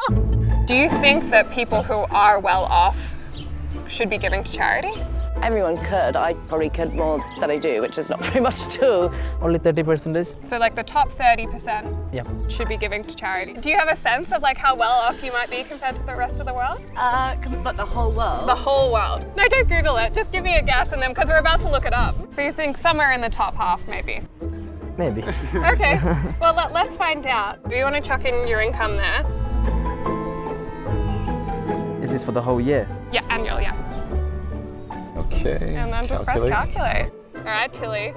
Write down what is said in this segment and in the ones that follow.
God. Do you think that people who are well off should be giving to charity? Everyone could. I probably could more than I do, which is not very much at all. Only 30%. So like the top 30% should be giving to charity. Do you have a sense of like how well off you might be compared to the rest of the world? But the whole world? The whole world. No, don't Google it. Just give me a guess and then, because we're about to look it up. So you think somewhere in the top half, maybe? Maybe. Okay, well let's find out. Do you want to chuck in your income there? Is this for the whole year? Yeah, annual, yeah. Okay. And then just press calculate. All right, Tilly.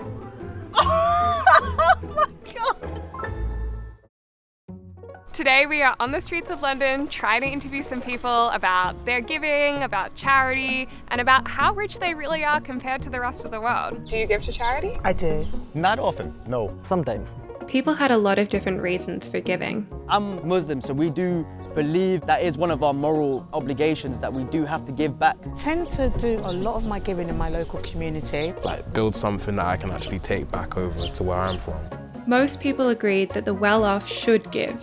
Oh my God. Today we are on the streets of London trying to interview some people about their giving, about charity, and about how rich they really are compared to the rest of the world. Do you give to charity? I do. Not often, no. Sometimes. People had a lot of different reasons for giving. I'm Muslim, so we do believe that is one of our moral obligations, that we do have to give back. I tend to do a lot of my giving in my local community. Like build something that I can actually take back over to where I'm from. Most people agreed that the well-off should give.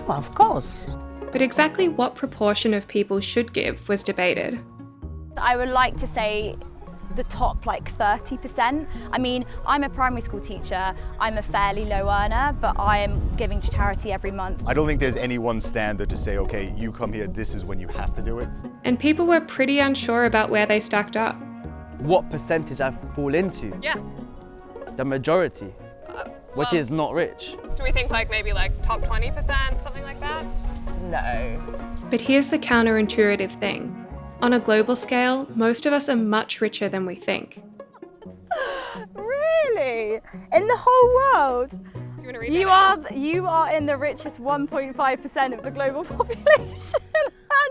Well, of course. But exactly what proportion of people should give was debated. I would like to say the top like 30%. I mean, I'm a primary school teacher, I'm a fairly low earner, but I am giving to charity every month. I don't think there's any one standard to say, okay, you come here, this is when you have to do it. And people were pretty unsure about where they stacked up. What percentage I fall into? Yeah. The majority, which is not rich. Do we think like maybe like top 20%, something like that? No. But here's the counterintuitive thing. On a global scale, most of us are much richer than we think. Really? In the whole world? Do you want to read You are in the richest 1.5% of the global population.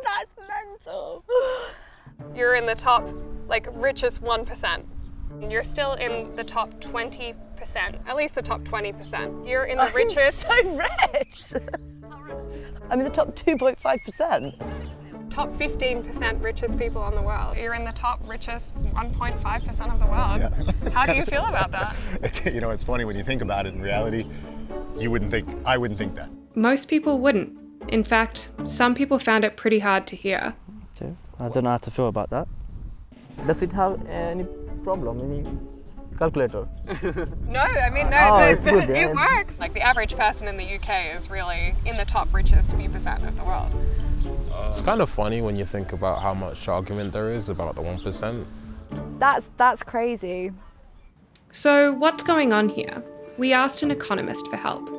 That's mental. You're in the top, like, richest 1%. You're still in the top 20%, at least the top 20%. You're in the richest... I'm so rich. I'm in the top 2.5%. Top 15% richest people in the world. You're in the top richest 1.5% of the world. Yeah. How do you feel about that? You know, it's funny when you think about it. In reality, I wouldn't think that. Most people wouldn't. In fact, some people found it pretty hard to hear. Okay. I don't know how to feel about that. Does it have any problem, any calculator? No, I mean, no, Oh, it's good, it yeah. works. Like the average person in the UK is really in the top richest few percent of the world. It's kind of funny when you think about how much argument there is about the 1%. That's crazy. So what's going on here? We asked an economist for help.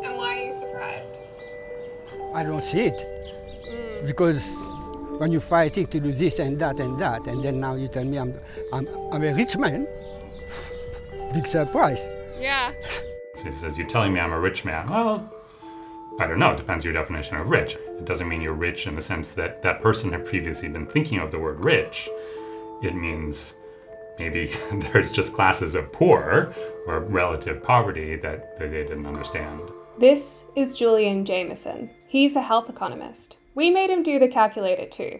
And why are you surprised? I don't see it. Because when you're fighting to do this and that, and then now you tell me I'm a rich man, big surprise. Yeah. So he says, you're telling me I'm a rich man. Well, I don't know, it depends on your definition of rich. It doesn't mean you're rich in the sense that that person had previously been thinking of the word rich. It means maybe there's just classes of poor or relative poverty that they didn't understand. This is Julian Jamison. He's a health economist. We made him do the calculator too.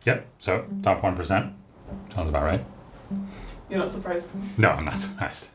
Yep, so top 1%. Sounds about right. You're not surprised? No, I'm not surprised.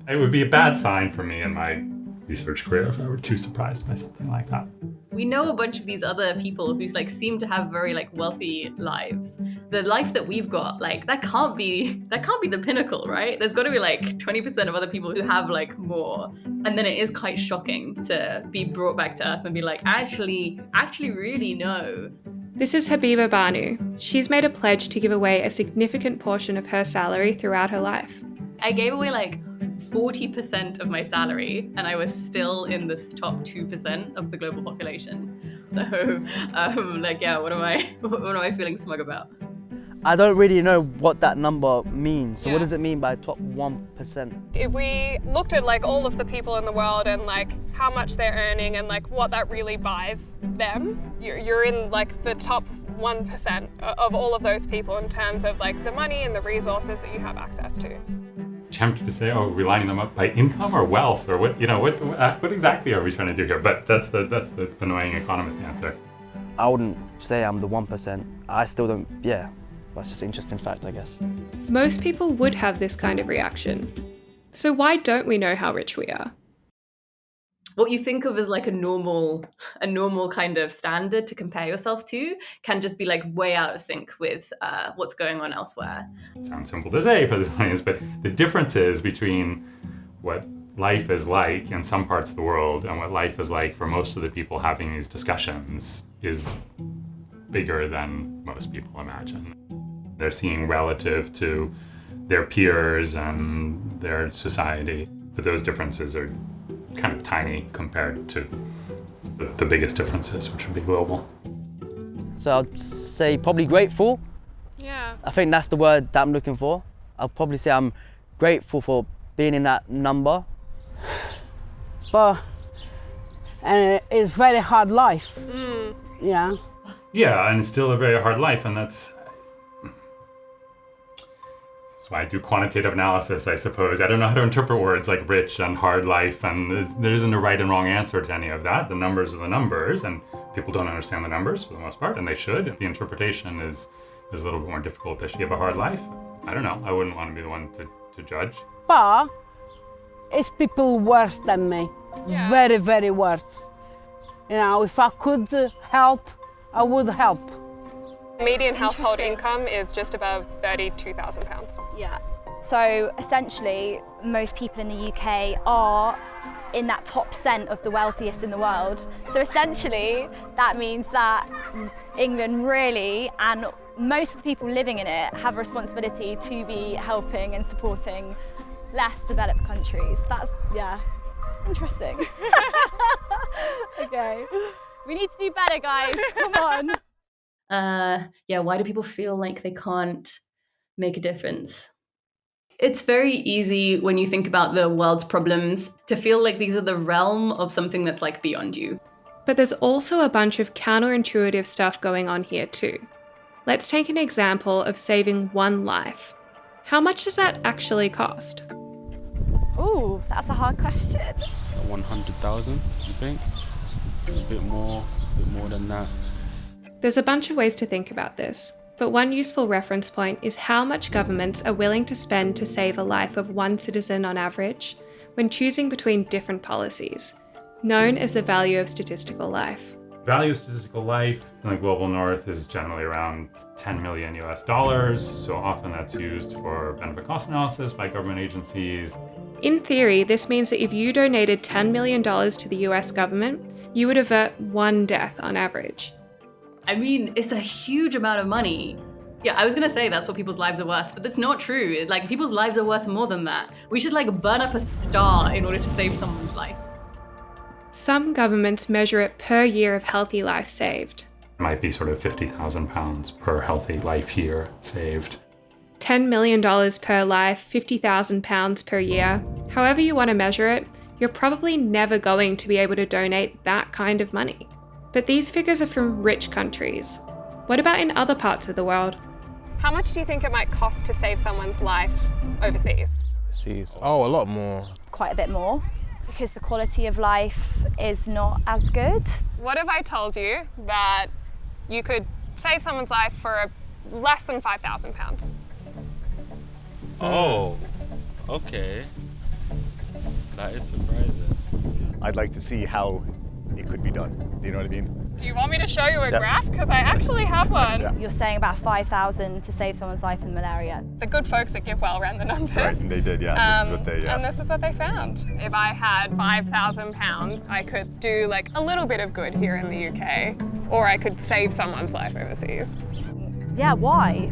It would be a bad sign for me in my research career if I were too surprised by something like that. We know a bunch of these other people who like seem to have very like wealthy lives. The life that we've got, like that can't be the pinnacle, right? There's got to be like 20% of other people who have like more. And then it is quite shocking to be brought back to earth and be like, actually really no. This is Habiba Banu. She's made a pledge to give away a significant portion of her salary throughout her life. I gave away like 40% of my salary and I was still in this top 2% of the global population. So what am I feeling smug about? I don't really know what that number means. So Yeah. what does it mean by top 1%? If we looked at like all of the people in the world and like how much they're earning and like what that really buys them, you're in like the top 1% of all of those people in terms of like the money and the resources that you have access to. Tempted to say, oh, are we lining them up by income or wealth or what exactly are we trying to do here? But that's the annoying economist answer. I wouldn't say I'm the 1%. I still don't, yeah. That's just an interesting fact, I guess. Most people would have this kind of reaction. So why don't we know how rich we are? what you think of as like a normal kind of standard to compare yourself to can just be like way out of sync with what's going on elsewhere. It sounds simple to say for this audience, but the differences between what life is like in some parts of the world and what life is like for most of the people having these discussions is bigger than most people imagine. They're seeing relative to their peers and their society, but those differences are kind of tiny compared to the biggest differences, which would be global. So I'd say probably grateful. Yeah. I think that's the word that I'm looking for. I'll probably say I'm grateful for being in that number. But it's very hard life. Yeah. Yeah, and it's still a very hard life, and that's why I do quantitative analysis, I suppose. I don't know how to interpret words like rich and hard life, and there isn't a right and wrong answer to any of that. The numbers are the numbers, and people don't understand the numbers for the most part, and they should. The interpretation is a little bit more difficult. Does she have a hard life? I don't know. I wouldn't want to be the one to judge. But it's people worse than me. Yeah. Very, very worse. You know, if I could help, I would help. Median household Interesting. income is just above £32,000. Yeah. So essentially, most people in the UK are in that top % of the wealthiest in the world. So essentially, that means that England really, and most of the people living in it, have a responsibility to be helping and supporting less developed countries. That's, yeah, interesting. Okay. We need to do better, guys. Come on. Why do people feel like they can't make a difference? It's very easy when you think about the world's problems to feel like these are the realm of something that's like beyond you. But there's also a bunch of counterintuitive stuff going on here too. Let's take an example of saving one life. How much does that actually cost? Ooh, that's a hard question. 100,000, you think? A bit more than that. There's a bunch of ways to think about this, but one useful reference point is how much governments are willing to spend to save a life of one citizen on average when choosing between different policies, known as the value of statistical life. Value of statistical life in the global north is generally around $10 million US. So often that's used for benefit cost analysis by government agencies. In theory, this means that if you donated $10 million to the US government, you would avert one death on average. I mean, it's a huge amount of money. Yeah, I was gonna say that's what people's lives are worth, but that's not true. Like, people's lives are worth more than that. We should like burn up a star in order to save someone's life. Some governments measure it per year of healthy life saved. It might be sort of £50,000 per healthy life year saved. $10 million per life, £50,000 per year. However you want to measure it, you're probably never going to be able to donate that kind of money. But these figures are from rich countries. What about in other parts of the world? How much do you think it might cost to save someone's life overseas? Oh, a lot more. Quite a bit more, because the quality of life is not as good. What if I told you that you could save someone's life for less than £5,000? Oh, okay. That is surprising. I'd like to see how it could be done. Do you know what I mean? Do you want me to show you a Yeah. graph? Because I actually have one. Yeah. You're saying about 5,000 to save someone's life in malaria. The good folks at GiveWell ran the numbers. Right, and they did, yeah. This is what they, And this is what they found. If I had £5,000, I could do like a little bit of good here in the UK, or I could save someone's life overseas. Yeah, why?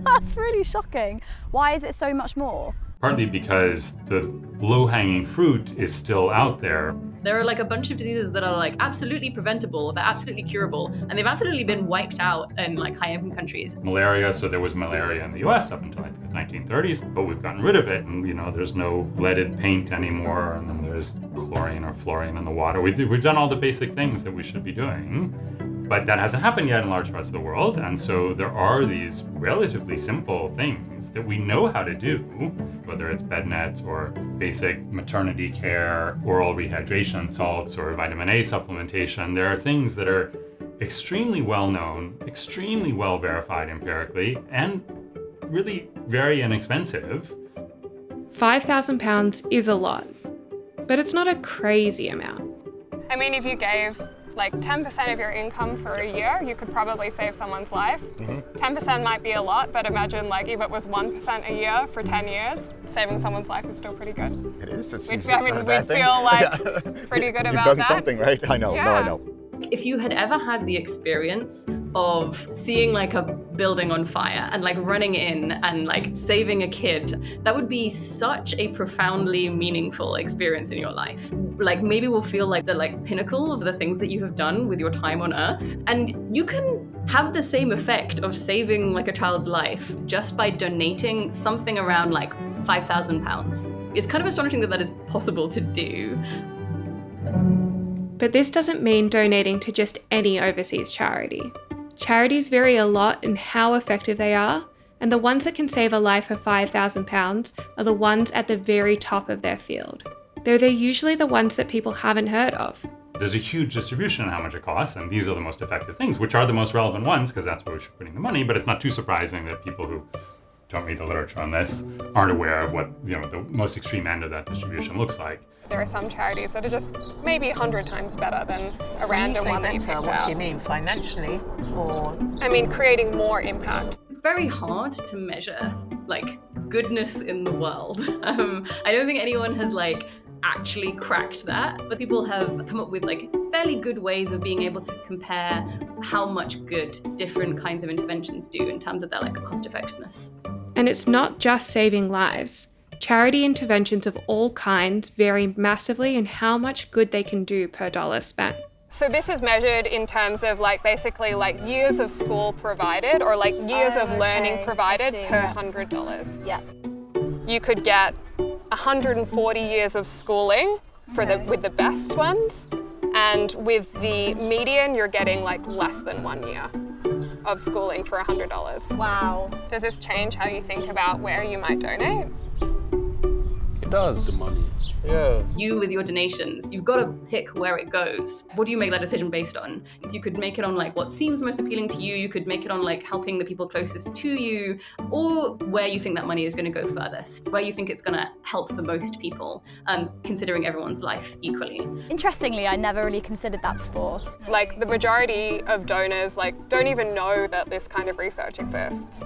That's really shocking. Why is it so much more? Partly because the low-hanging fruit is still out there. There are like a bunch of diseases that are like absolutely preventable, they're absolutely curable, and they've absolutely been wiped out in like high-income countries. Malaria, so there was malaria in the US up until like the 1930s, but we've gotten rid of it, and there's no leaded paint anymore, and then there's chlorine or fluorine in the water. We've done all the basic things that we should be doing, but that hasn't happened yet in large parts of the world, and so there are these relatively simple things that we know how to do, whether it's bed nets or basic maternity care, oral rehydration salts, or vitamin A supplementation. There are things that are extremely well known, extremely well verified empirically, and really very inexpensive. £5,000 is a lot. but it's not a crazy amount. I mean, if you gave like 10% of your income for a year, you could probably save someone's life. 10% might be a lot, but imagine like if it was 1% a year for 10 years, saving someone's life is still pretty good. It is. We'd feel like pretty good about that. You've done something, right? I know. Yeah. No, I know. If you had ever had the experience of seeing like a building on fire and like running in and like saving a kid, that would be such a profoundly meaningful experience in your life. Like maybe we'll feel like the like pinnacle of the things that you have done with your time on Earth. And you can have the same effect of saving like a child's life just by donating something around like £5,000. It's kind of astonishing that that is possible to do. But this doesn't mean donating to just any overseas charity. Charities vary a lot in how effective they are, and the ones that can save a life of £5,000 are the ones at the very top of their field, though they're usually the ones that people haven't heard of. There's a huge distribution on how much it costs, and these are the most effective things, which are the most relevant ones, because that's where we should be putting the money, but it's not too surprising that people who don't read the literature on this aren't aware of what the most extreme end of that distribution looks like. There are some charities that are just maybe 100 times better than a random one that you picked out. What do you mean, financially, or? I mean, creating more impact. It's very hard to measure like goodness in the world. I don't think anyone has like actually cracked that, but people have come up with like fairly good ways of being able to compare how much good different kinds of interventions do in terms of their like cost effectiveness. And it's not just saving lives. Charity interventions of all kinds vary massively in how much good they can do per dollar spent. So this is measured in terms of like basically like years of school provided or like years of learning provided per $100. Yeah. You could get 140 years of schooling for with the best ones, and with the median you're getting like less than 1 year of schooling for $100. Wow. Does this change how you think about where you might donate? It does. The money. Yeah. You with your donations, you've got to pick where it goes. What do you make that decision based on? You could make it on like what seems most appealing to you, you could make it on like helping the people closest to you, or where you think that money is going to go furthest, where you think it's going to help the most people, considering everyone's life equally. Interestingly, I never really considered that before. Like the majority of donors like don't even know that this kind of research exists.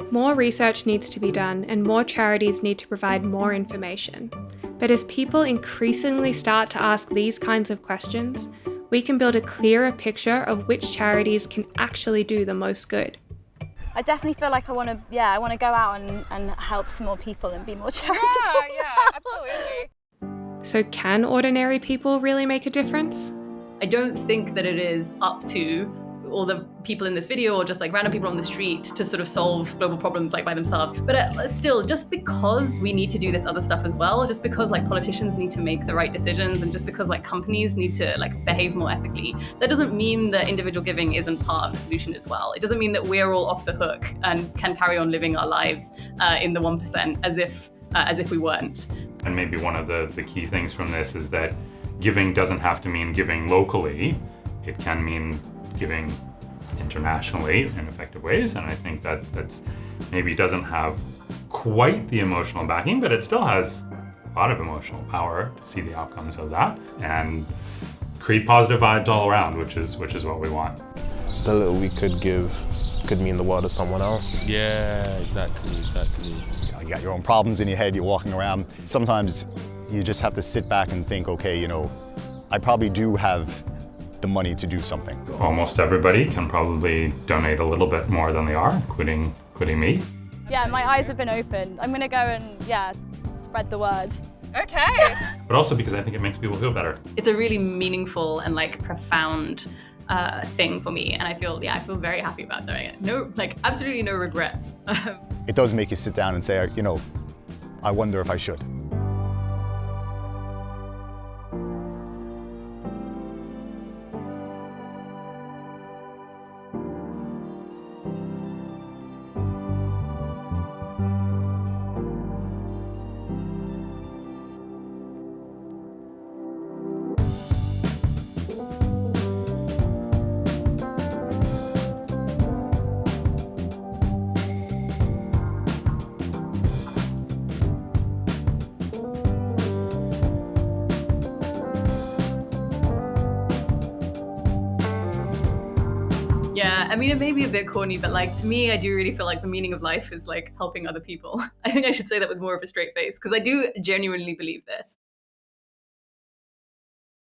More research needs to be done and more charities need to provide more information. But as people increasingly start to ask these kinds of questions, we can build a clearer picture of which charities can actually do the most good. I definitely feel like I want to go out and help some more people and be more charitable. Yeah, absolutely. So can ordinary people really make a difference? I don't think that it is up to all the people in this video or just like random people on the street to sort of solve global problems like by themselves. But still, just because we need to do this other stuff as well, just because like politicians need to make the right decisions and just because like companies need to like behave more ethically, that doesn't mean that individual giving isn't part of the solution as well. It doesn't mean that we're all off the hook and can carry on living our lives in the 1% as if we weren't. And maybe one of the key things from this is that giving doesn't have to mean giving locally. It can mean giving internationally in effective ways, and I think that's maybe doesn't have quite the emotional backing, but it still has a lot of emotional power to see the outcomes of that and create positive vibes all around, which is what we want. The little we could give could mean the world to someone else. Yeah, exactly. You got your own problems in your head, you're walking around. Sometimes you just have to sit back and think, okay, I probably do have the money to do something. Almost everybody can probably donate a little bit more than they are, including me. Yeah, my eyes have been opened. I'm gonna go and spread the word. Okay. But also because I think it makes people feel better. It's a really meaningful and like profound thing for me, and I feel very happy about doing it. No, absolutely no regrets. It does make you sit down and say, I wonder if I should. Yeah, I mean, it may be a bit corny, but like to me, I do really feel like the meaning of life is like helping other people. I think I should say that with more of a straight face because I do genuinely believe this.